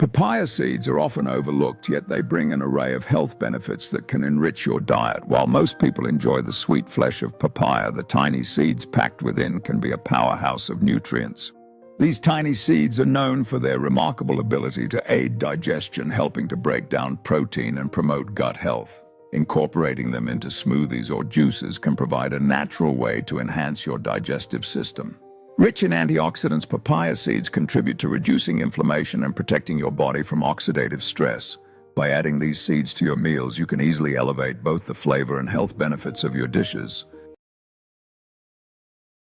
Papaya seeds are often overlooked, yet they bring an array of health benefits that can enrich your diet. While most people enjoy the sweet flesh of papaya, the tiny seeds packed within can be a powerhouse of nutrients. These tiny seeds are known for their remarkable ability to aid digestion, helping to break down protein and promote gut health. Incorporating them into smoothies or juices can provide a natural way to enhance your digestive system. Rich in antioxidants, papaya seeds contribute to reducing inflammation and protecting your body from oxidative stress. By adding these seeds to your meals, you can easily elevate both the flavor and health benefits of your dishes.